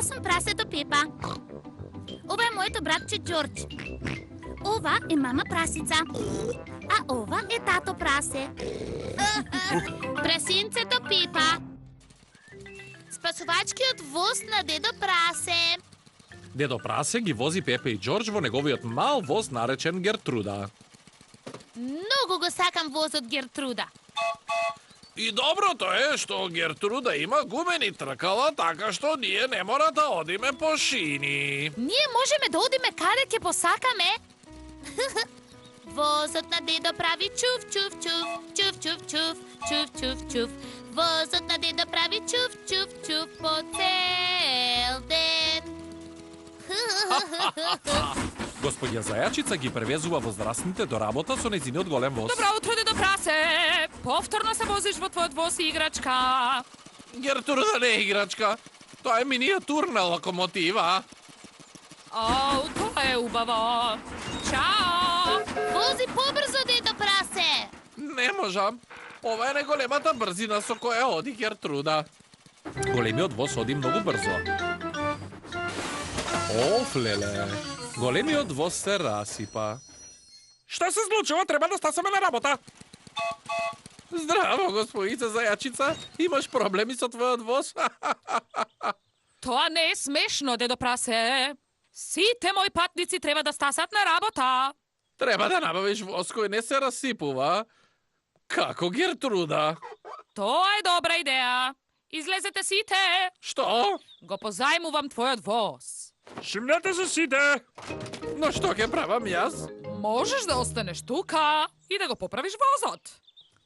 Аз съм прасето Пепа. Ова е моето братче Джордж. Ова е мама прасица. А ова е тато прасе. Прасинцето Пипа. Спасувачкиот воз на дедо прасе. Дедо Прасе ги вози Пепе и Джордж во неговиот мал воз наречен Гертруда. Многу го сакам возот Гертруда. И доброто е што Гертруда има гумени тркала, така што ние не мора да одиме по шини. Ние можеме да одиме каде ќе посакаме. Возот на дедо прави чув, чув, чув, чув, чув, чув, чув, чув, чув. Возот на дедо прави чув, чув, чув по цел ден. Господја Зајачица ги превезува возрастните до работа со нејзиниот голем воз. Добро утро, дедо Прасе! Повторно се возиш во твојот воз и играчка. Гертруда не е играчка. Тоа е миниатурна локомотива. Ау, тоа е убаво. Чао! Вози побрзо, дедо прасе. Не можам. Ова е неголемата брзина со која оди Гертруда. Големиот воз оди многу брзо. Оф, леле. Големиот воз се расипа. Што се случува? Треба да стасаме на работа. Здраво, господица Зајачица. Имаш проблеми со твојот воз? Тоа не е смешно, дедо Прасе. Сите мои патници треба да стасат на работа. Треба да набавиш воз кој не се расипува. Како Гертруда? Тоа е добра идеја. Излезете сите. Што? Го позајмувам твојот воз. Шимнете се сите! Но што ќе правам јас? Можеш да останеш тука и да го поправиш возот.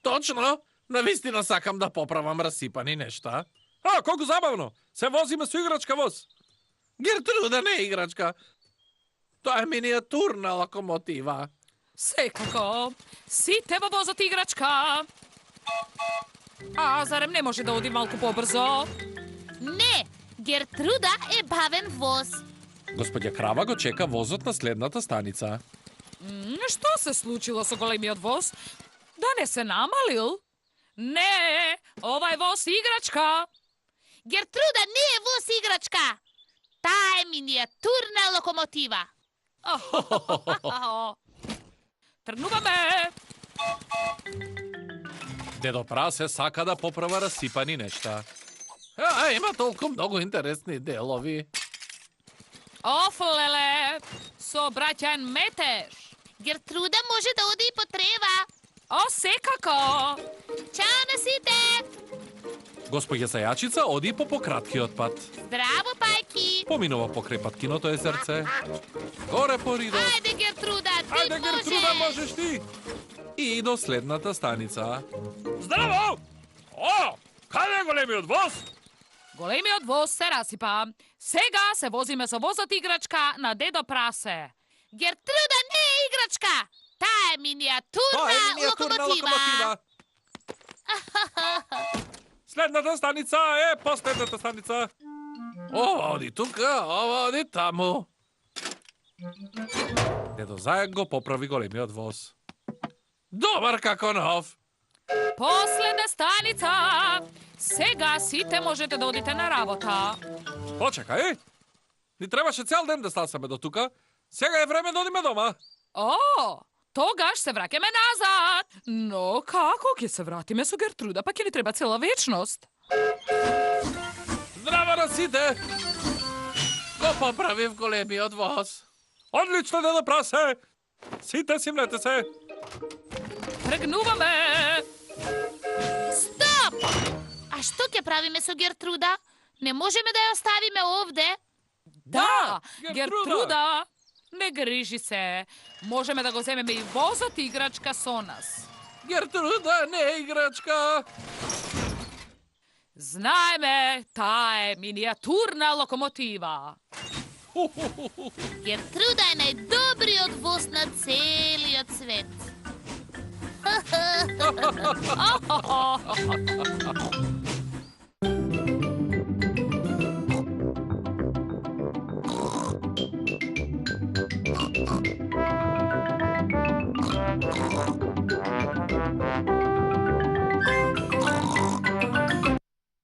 Точно! Навистина сакам да поправам расипани нешта. А, колку забавно! Се возиме со играчка воз. Гертруда не е играчка. Тоа е миниатурна локомотива. Секако. Сите во возот играчка. А, зарем не може да оди малку побрзо? Не, Гертруда е бавен воз. Господја Крава го чека возот на следната станица. Што се случило со големиот воз? Да не се намалил? Не, овај воз играчка. Гертруда не е воз играчка. Таа е миниатурна локомотива. Тргнуваме. Дедо Прасе сака да поправа расипани нешта. Има толку многу интересни делови. Оф, леле, со браќан метеш. Гертруда може да оди и по трева. О, секако. Чао на сите. Господја Зајачица оди по пократкиот пат. Здраво, пајки. Поминува покрај паткиното езерце. Горе по ридот. Ајде, Гертруда, ти Ајде, Гертруда, можеш ти! И до следната станица. Здраво! О, каде е големиот воз? Големиот воз се расипа. Сега се возиме со возот играчка на дедо Прасе. Гертруда не е играчка. Таа е миниатурна локомотива. Следната станица е последната станица. Ова оди тука, ова оди таму. Дедо Зајак го поправи големиот воз. Добар како нов. Последна станица. Сега сите можете да одите на работа. Почекај. Ни требаше цел ден да стасаме до тука. Сега е време да одиме дома. О, тогаш се враќаме назад. Но како ќе се вратиме со Гертруда, па ќе ни треба цела вечност. Здраво на сите! Го поправив големиот воз. Одлично, Дедо Прасе! Сите симнете се! Тргнуваме! Стоп! А што ќе правиме со Гертруда? Не можеме да ја оставиме овде. Да, Гертруда! Гертруда! Не грижи се. Можеме да го земеме и возот играчка со нас. Гертруда не е играчка! Знаеме, таа е миниатурна локомотива. Гертруда е најдобриот воз на целиот свет.